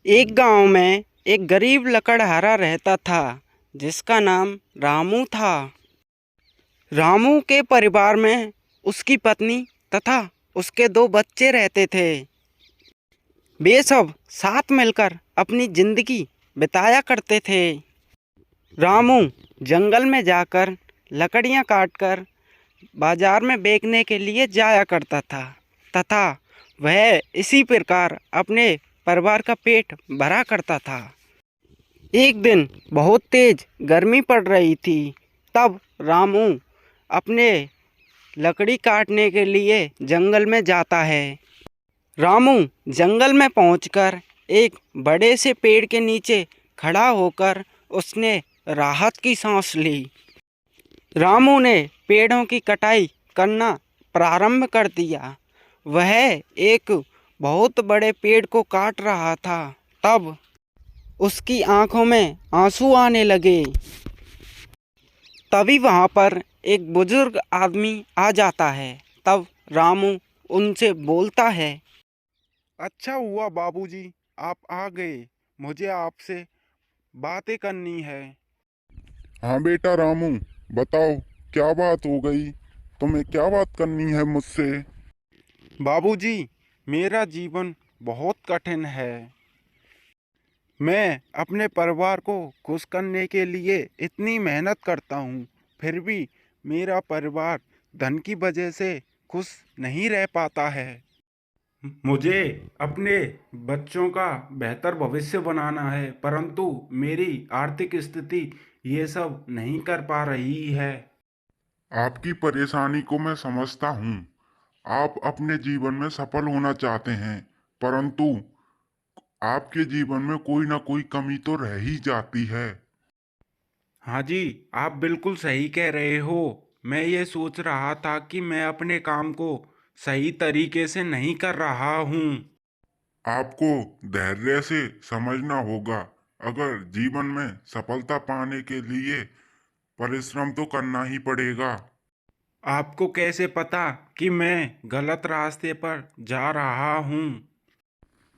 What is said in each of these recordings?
एक गांव में एक गरीब लकड़हारा रहता था जिसका नाम रामू था। रामू के परिवार में उसकी पत्नी तथा उसके दो बच्चे रहते थे। वे सब साथ मिलकर अपनी जिंदगी बिताया करते थे। रामू जंगल में जाकर लकड़ियां काटकर बाजार में बेचने के लिए जाया करता था तथा वह इसी प्रकार अपने परिवार का पेट भरा करता था। एक दिन बहुत तेज गर्मी पड़ रही थी। तब रामू अपने लकड़ी काटने के लिए जंगल में जाता है। रामू जंगल में पहुंचकर एक बड़े से पेड़ के नीचे खड़ा होकर उसने राहत की सांस ली। रामू ने पेड़ों की कटाई करना प्रारंभ कर दिया। वह एक बहुत बड़े पेड़ को काट रहा था। तब उसकी आंखों में आंसू आने लगे। तभी वहां पर एक बुजुर्ग आदमी आ जाता है। तब रामू उनसे बोलता है। अच्छा हुआ बाबूजी, आप आ गए। मुझे आपसे बातें करनी है। हाँ बेटा रामू, बताओ क्या बात हो गई। तुम्हें क्या बात करनी है मुझसे। बाबूजी, मेरा जीवन बहुत कठिन है। मैं अपने परिवार को खुश करने के लिए इतनी मेहनत करता हूँ, फिर भी मेरा परिवार धन की वजह से खुश नहीं रह पाता है। मुझे अपने बच्चों का बेहतर भविष्य बनाना है, परंतु मेरी आर्थिक स्थिति ये सब नहीं कर पा रही है। आपकी परेशानी को मैं समझता हूँ। आप अपने जीवन में सफल होना चाहते हैं, परंतु आपके जीवन में कोई ना कोई कमी तो रह ही जाती है। हाँ जी, आप बिल्कुल सही कह रहे हो। मैं ये सोच रहा था कि मैं अपने काम को सही तरीके से नहीं कर रहा हूँ। आपको धैर्य से समझना होगा। अगर जीवन में सफलता पाने के लिए परिश्रम तो करना ही पड़ेगा। आपको कैसे पता कि मैं गलत रास्ते पर जा रहा हूँ?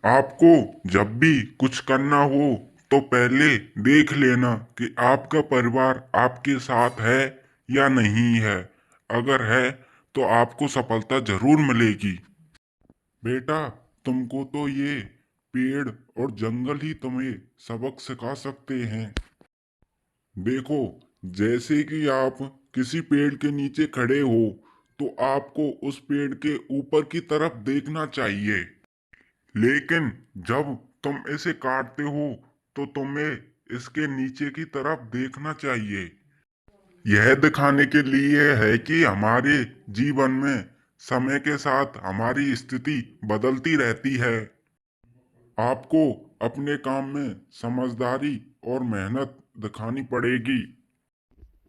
आपको जब भी कुछ करना हो तो पहले देख लेना कि आपका परिवार आपके साथ है या नहीं है। अगर है तो आपको सफलता जरूर मिलेगी। बेटा, तुमको तो ये पेड़ और जंगल ही तुम्हें सबक सिखा सकते हैं। देखो, जैसे कि आप किसी पेड़ के नीचे खड़े हो तो आपको उस पेड़ के ऊपर की तरफ देखना चाहिए, लेकिन जब तुम इसे काटते हो तो तुम्हें इसके नीचे की तरफ देखना चाहिए। यह दिखाने के लिए है कि हमारे जीवन में समय के साथ हमारी स्थिति बदलती रहती है। आपको अपने काम में समझदारी और मेहनत दिखानी पड़ेगी।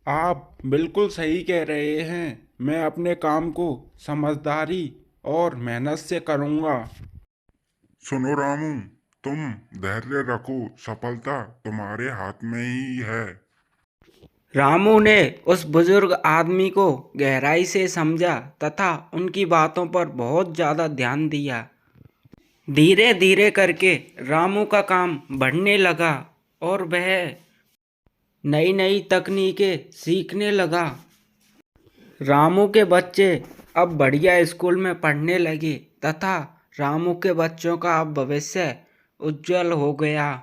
आप बिल्कुल सही कह रहे हैं। मैं अपने काम को समझदारी और मेहनत से करूँगा। सुनो रामू, तुम धैर्य रखो, सफलता तुम्हारे हाथ में ही है। रामू ने उस बुजुर्ग आदमी को गहराई से समझा तथा उनकी बातों पर बहुत ज़्यादा ध्यान दिया। धीरे धीरे करके रामू का काम बढ़ने लगा और वह नई नई तकनीकें सीखने लगा। रामू के बच्चे अब बढ़िया स्कूल में पढ़ने लगे तथा रामू के बच्चों का अब भविष्य उज्जवल हो गया।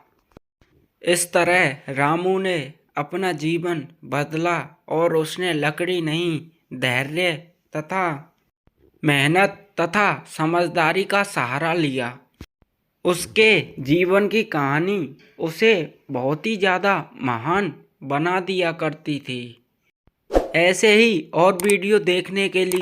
इस तरह रामू ने अपना जीवन बदला और उसने लकड़ी नहीं, धैर्य तथा मेहनत तथा समझदारी का सहारा लिया। उसके जीवन की कहानी उसे बहुत ही ज़्यादा महान बना दिया करती थी। ऐसे ही और वीडियो देखने के लिए